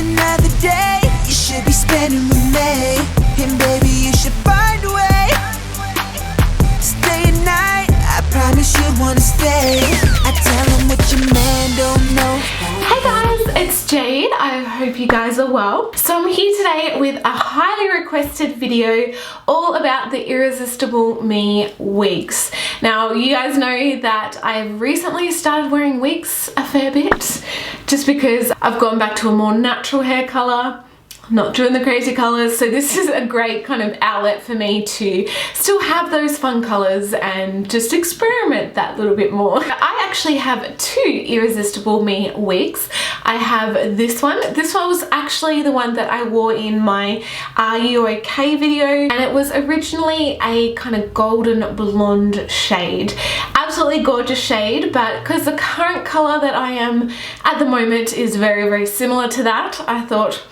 another day you should be spending with me. And baby, you should find a way to stay at night. I promise you'd wanna stay. I tell him what your man don't know. Hey guys, it's Jade. I hope you guys are well. So I'm here today with a highly requested video all about the Irresistible Me Wigs. Now, you guys know that I've recently started wearing wigs a fair bit just because I've gone back to a more natural hair color. Not doing the crazy colors, so this is a great kind of outlet for me to still have those fun colors and just experiment that little bit more. I actually have two Irresistible Me wigs. I have this one. This one was actually the one that I wore in my Are You Okay video, and it was originally a kind of golden blonde shade. Absolutely gorgeous shade, but because the current color that I am at the moment is very, very similar to that, I thought,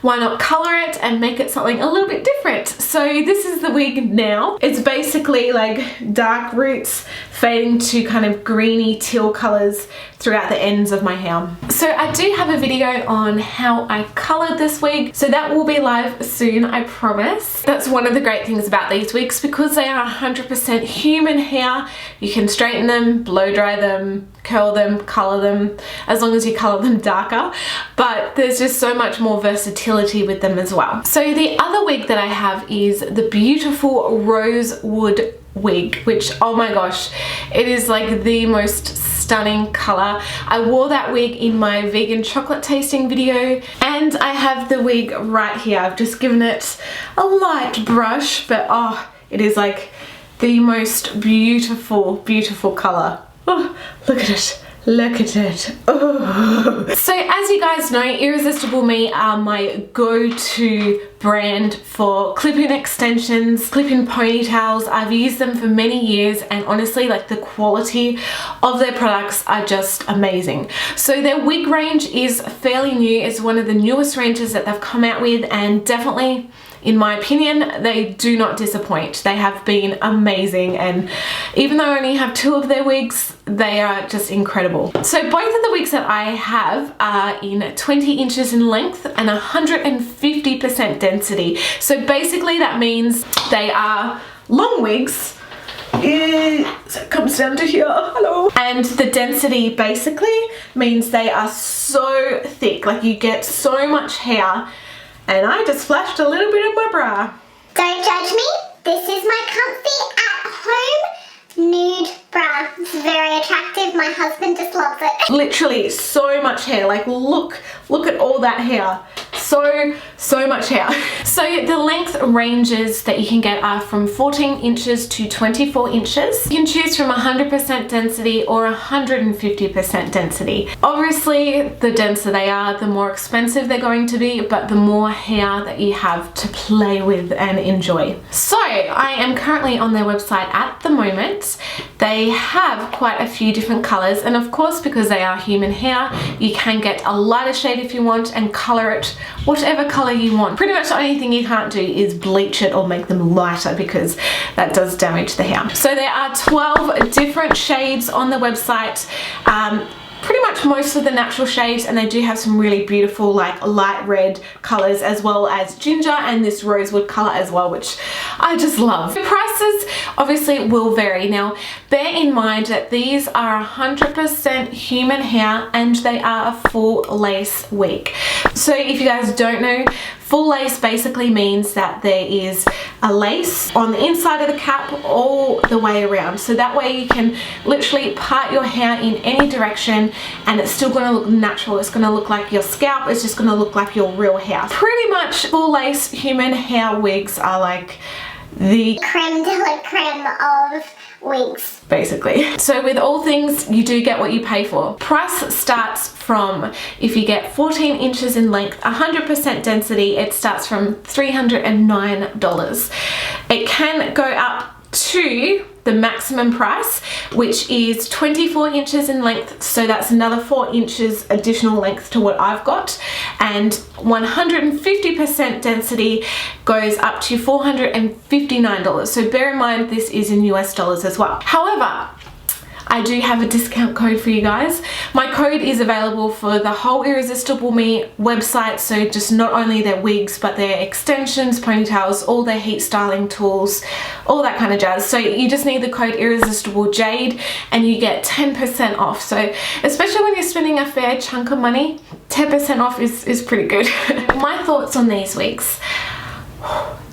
why not color it and make it something a little bit different? So this is the wig now. It's basically like dark roots fading to kind of greeny teal colors throughout the ends of my hair. So I do have a video on how I colored this wig, so that will be live soon, I promise. That's one of the great things about these wigs, because they are 100% human hair. You can straighten them, blow dry them, curl them, color them, as long as you color them darker, but there's just so much more versatility with them as well. So the other wig that I have is the beautiful rosewood wig, which, oh my gosh, it is like the most stunning color. I wore that wig in my vegan chocolate tasting video, and I have the wig right here. I've just given it a light brush, but oh, it is like the most beautiful, beautiful color. Oh, look at it. Look at it. Oh. So as you guys know, Irresistible Me are my go-to brand for clip-in extensions, clip-in ponytails. I've used them for many years, and honestly, like, the quality of their products are just amazing. So their wig range is fairly new. It's one of the newest ranges that they've come out with, and definitely, in my opinion, they do not disappoint. They have been amazing, and even though I only have two of their wigs, they are just incredible. So both of the wigs that I have are in 20 inches in length and 150% density. So basically that means they are long wigs. So it comes down to here, hello. And the density basically means they are so thick, like you get so much hair. And I just flashed a little bit of my bra. Don't judge me. This is my comfy at home nude bra. It's very attractive. My husband just loves it. Literally so much hair. Like, look at all that hair. So much hair. So the length ranges that you can get are from 14 inches to 24 inches. You can choose from 100% density or 150% density. Obviously, the denser they are, the more expensive they're going to be, but the more hair that you have to play with and enjoy. So I am currently on their website at the moment. They have quite a few different colors, and of course, because they are human hair, you can get a lighter shade if you want and color it whatever color you want. Pretty much the only thing you can't do is bleach it or make them lighter, because that does damage the hair. So there are 12 different shades on the website. Pretty much most of the natural shades, and they do have some really beautiful like light red colors, as well as ginger and this rosewood color as well, which I just love. The prices obviously will vary. Now, bear in mind that these are 100% human hair and they are a full lace wig. So if you guys don't know, full lace basically means that there is a lace on the inside of the cap all the way around. So that way you can literally part your hair in any direction and it's still going to look natural. It's going to look like your scalp. It's just going to look like your real hair. Pretty much full lace human hair wigs are like the creme de la creme of wigs, basically. So with all things, you do get what you pay for. Price starts from, if you get 14 inches in length, 100% density, it starts from $309. It can go up to the maximum price, which is 24 inches in length, so that's another 4 inches additional length to what I've got, and 150% density goes up to $459. So bear in mind this is in US dollars as well. However, I do have a discount code for you guys. My code is available for the whole Irresistible Me website, so just not only their wigs but their extensions, ponytails, all their heat styling tools, all that kind of jazz. So you just need the code Irresistible Jade and you get 10% off. So especially when you're spending a fair chunk of money, 10% off is pretty good. My thoughts on these wigs.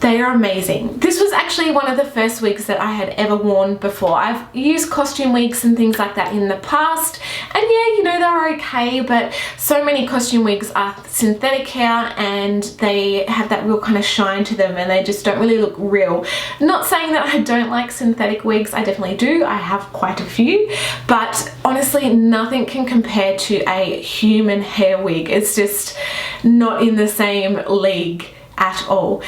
They are amazing. This was actually one of the first wigs that I had ever worn before. I've used costume wigs and things like that in the past, and yeah, you know, they're okay, but so many costume wigs are synthetic hair and they have that real kind of shine to them and they just don't really look real. Not saying that I don't like synthetic wigs, I definitely do. I have quite a few, but honestly nothing can compare to a human hair wig. It's just not in the same league at all.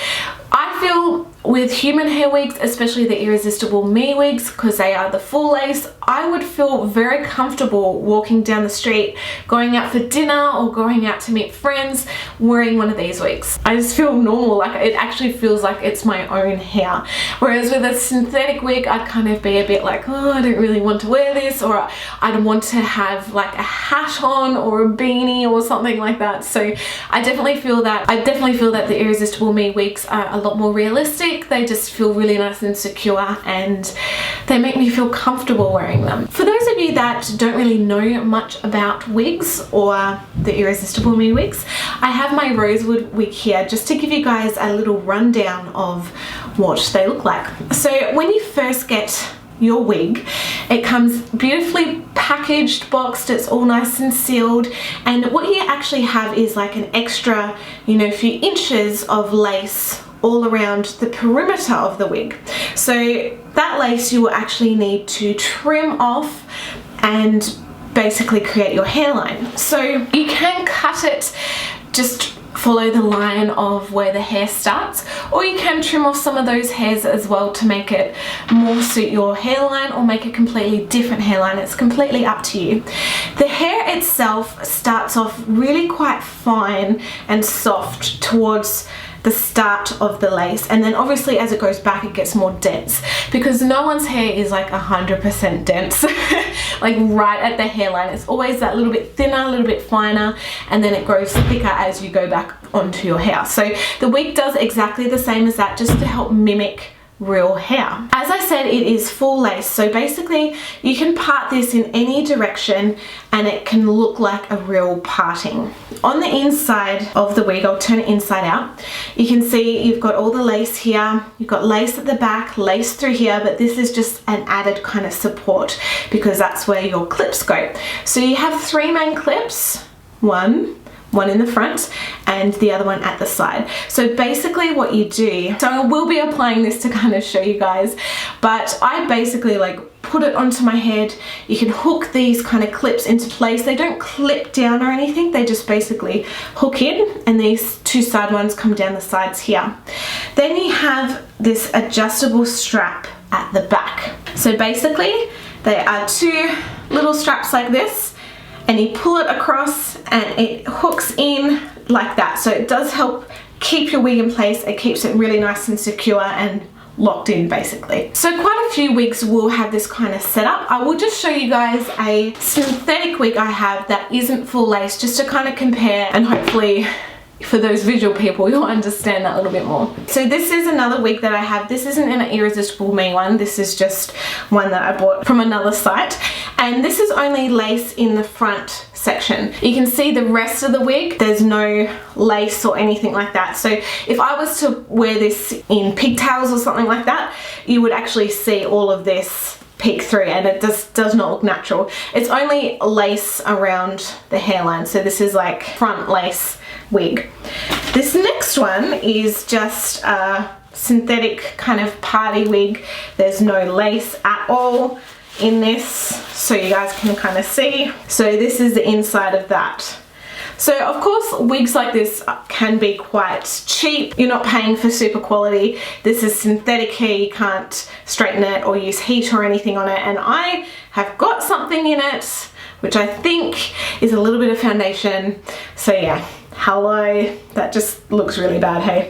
I feel with human hair wigs, especially the Irresistible Me wigs, because they are the full lace, I would feel very comfortable walking down the street, going out for dinner or going out to meet friends wearing one of these wigs. I just feel normal, like it actually feels like it's my own hair. Whereas with a synthetic wig, I'd kind of be a bit like, oh, I don't really want to wear this, or I'd want to have like a hat on or a beanie or something like that. So I definitely feel that the Irresistible Me wigs are a lot more realistic. They just feel really nice and secure and they make me feel comfortable wearing them. For those of you that don't really know much about wigs or the Irresistible Me wigs, I have my rosewood wig here just to give you guys a little rundown of what they look like. So when you first get your wig, it comes beautifully packaged, boxed, it's all nice and sealed, and what you actually have is like an extra, you know, few inches of lace all around the perimeter of the wig. So that lace you will actually need to trim off and basically create your hairline. So you can cut it, just follow the line of where the hair starts, or you can trim off some of those hairs as well to make it more suit your hairline or make a completely different hairline. It's completely up to you. The hair itself starts off really quite fine and soft towards the start of the lace, and then obviously as it goes back it gets more dense, because no one's hair is like 100% dense like right at the hairline. It's always that little bit thinner, a little bit finer, and then it grows thicker as you go back onto your hair. So the wig does exactly the same as that, just to help mimic real hair. As I said, it is full lace, so basically you can part this in any direction and it can look like a real parting. On the inside of the wig, I'll turn it inside out, you can see you've got all the lace here, you've got lace at the back, lace through here, but this is just an added kind of support because that's where your clips go. So you have three main clips, one in the front and the other one at the side. So basically what you do, so I will be applying this to kind of show you guys, but I basically like put it onto my head. You can hook these kind of clips into place. They don't clip down or anything, they just basically hook in, and these two side ones come down the sides here. Then you have this adjustable strap at the back. So basically they are two little straps like this, and you pull it across and it hooks in like that. So it does help keep your wig in place. It keeps it really nice and secure and locked in basically. So quite a few wigs will have this kind of setup. I will just show you guys a synthetic wig I have that isn't full lace, just to kind of compare, and hopefully for those visual people you'll understand that a little bit more. So this is another wig that I have. This isn't an Irresistible Me one, this is just one that I bought from another site, and this is only lace in the front section. You can see the rest of the wig, there's no lace or anything like that. So if I was to wear this in pigtails or something like that, you would actually see all of this peek through, and it just does not look natural. It's only lace around the hairline, so this is like front lace wig. This next one is just a synthetic kind of party wig. There's no lace at all in this, so you guys can kind of see. So this is the inside of that. So of course wigs like this can be quite cheap. You're not paying for super quality. This is synthetic hair, you can't straighten it or use heat or anything on it, and I have got something in it which I think is a little bit of foundation. So yeah, hello, that just looks really bad, hey.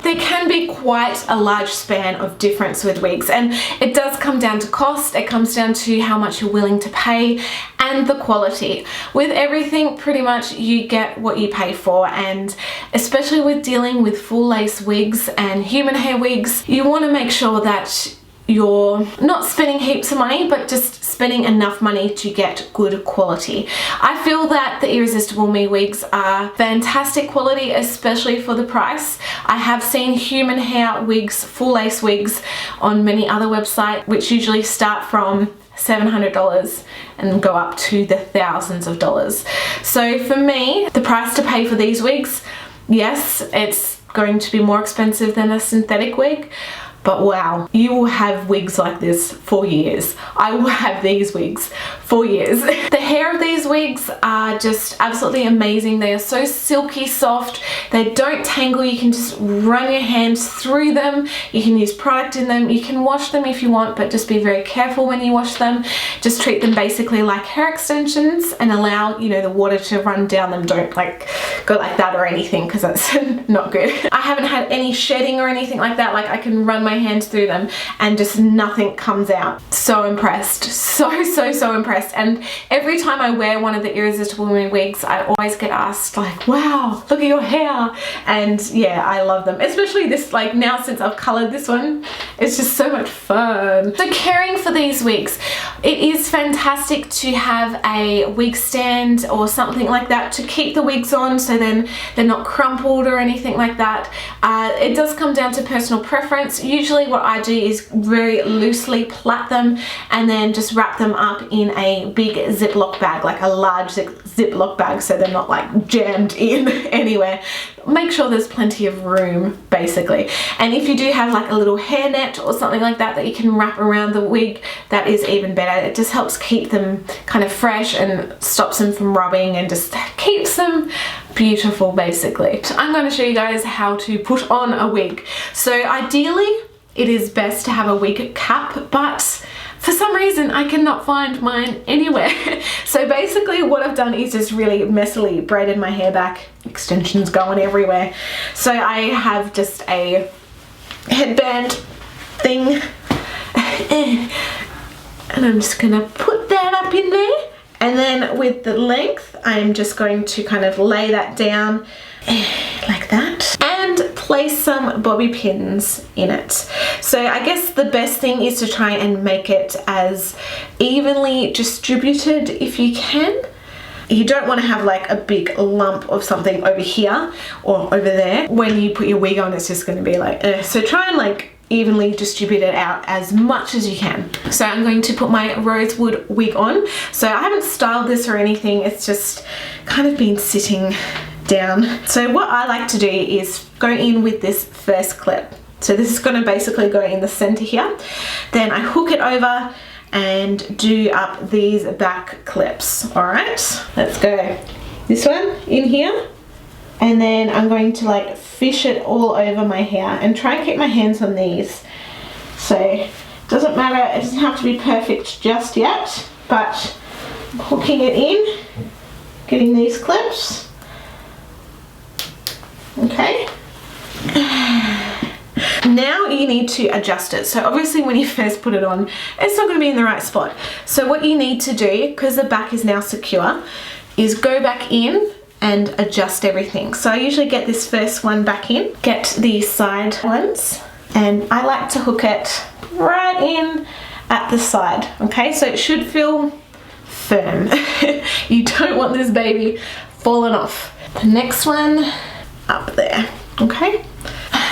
There can be quite a large span of difference with wigs, and it does come down to cost. It comes down to how much you're willing to pay and the quality. With everything, pretty much you get what you pay for, and especially with dealing with full lace wigs and human hair wigs, you want to make sure that you're not spending heaps of money, but just spending enough money to get good quality. I feel that the Irresistible Me wigs are fantastic quality, especially for the price. I have seen human hair wigs, full lace wigs on many other websites, which usually start from $700 and go up to the thousands of dollars. So for me, the price to pay for these wigs, yes, it's going to be more expensive than a synthetic wig, but wow, you will have wigs like this for years. I will have these wigs for years. The hair of these wigs are just absolutely amazing. They are so silky soft. They don't tangle. You can just run your hands through them. You can use product in them. You can wash them if you want, but just be very careful when you wash them. Just treat them basically like hair extensions and allow, you know, the water to run down them. Don't like go like that or anything, because that's not good. I haven't had any shedding or anything like that. Like, I can run my hands through them and just nothing comes out. So impressed. So impressed. And every time I wear one of the Irresistible Me wigs, I always get asked like, wow, look at your hair. And yeah, I love them, especially this, like now since I've colored this one, it's just so much fun. So caring for these wigs, it is fantastic to have a wig stand or something like that to keep the wigs on, so then they're not crumpled or anything like that. It does come down to personal preference. Usually what I do is very loosely plait them and then just wrap them up in a big Ziploc bag, like a large Ziploc bag, so they're not like jammed in anywhere. Make sure there's plenty of room basically. And if you do have like a little hairnet or something like that that you can wrap around the wig, that is even better. It just helps keep them kind of fresh and stops them from rubbing and just keeps them beautiful basically. I'm going to show you guys how to put on a wig. So ideally it is best to have a wig cap, but for some reason I cannot find mine anywhere. So basically what I've done is just really messily braided my hair back, extensions going everywhere. So I have just a headband thing and I'm just gonna put that up in there, and then with the length I'm just going to kind of lay that down like that and place some bobby pins in it. So I guess the best thing is to try and make it as evenly distributed if you can. You don't want to have like a big lump of something over here or over there. When you put your wig on, it's just going to be like so try and like evenly distribute it out as much as you can. So I'm going to put my rosewood wig on. So I haven't styled this or anything, it's just kind of been sitting down. So what I like to do is go in with this first clip. So this is going to basically go in the center here. Then I hook it over and do up these back clips. All right, let's go. This one in here. And then I'm going to like fish it all over my hair and try and keep my hands on these. So it doesn't matter, it doesn't have to be perfect just yet, but I'm hooking it in, getting these clips. Okay. Now you need to adjust it. So obviously when you first put it on, it's not going to be in the right spot. So what you need to do, because the back is now secure, is go back in and adjust everything. So I usually get this first one back in, get the side ones, and I like to hook it right in at the side. Okay, so it should feel firm. You don't want this baby falling off. The next one up there. Okay,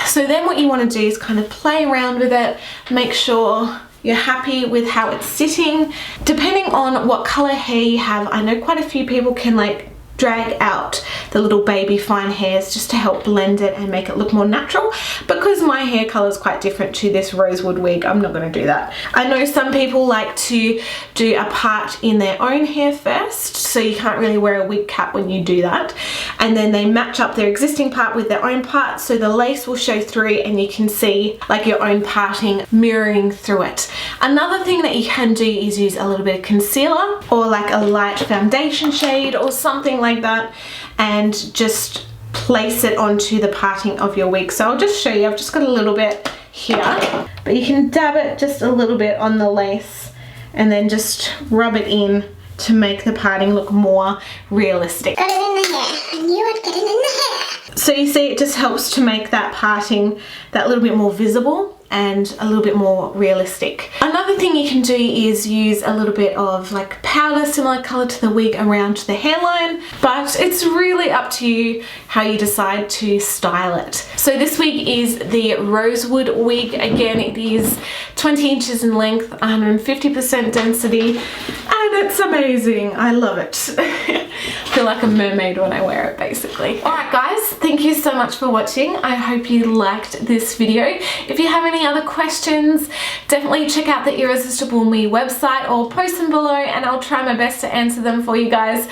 so then what you want to do is kind of play around with it, make sure you're happy with how it's sitting. Depending on what color hair you have, I know quite a few people can like drag out the little baby fine hairs just to help blend it and make it look more natural. Because my hair color is quite different to this rosewood wig, I'm not going to do that. I know some people like to do a part in their own hair first, so you can't really wear a wig cap when you do that, and then they match up their existing part with their own part, so the lace will show through and you can see like your own parting mirroring through it. Another thing that you can do is use a little bit of concealer or like a light foundation shade or something like that, and just place it onto the parting of your wig. So I'll just show you. I've just got a little bit here, but you can dab it just a little bit on the lace and then just rub it in to make the parting look more realistic. Got it in the hair. I knew I'd get it in the hair. So you see, it just helps to make that parting that little bit more visible and a little bit more realistic. Another thing you can do is use a little bit of like powder, similar color to the wig, around the hairline, but it's really up to you how you decide to style it. So this wig is the Rosewood wig. Again, it is 20 inches in length, 150% density, and it's amazing. I love it. I feel like a mermaid when I wear it, basically. Alright guys, thank you so much for watching. I hope you liked this video. If you have any other questions, definitely check out the Irresistible Me website or post them below and I'll try my best to answer them for you guys.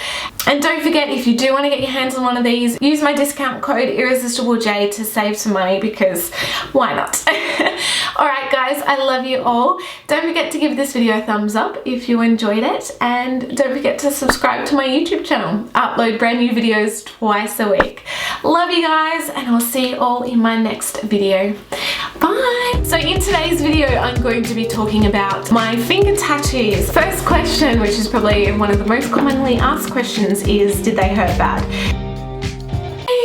And don't forget, if you do want to get your hands on one of these, use my discount code IrresistibleJ to save some money, because why not? Alright guys, I love you all. Don't forget to give this video a thumbs up if you enjoyed it, and don't forget to subscribe to my YouTube channel. I upload brand new videos twice a week. Love you guys, and I'll see you all in my next video. Bye! So in today's video, I'm going to be talking about my finger tattoos. First question, which is probably one of the most commonly asked questions, is did they hurt bad?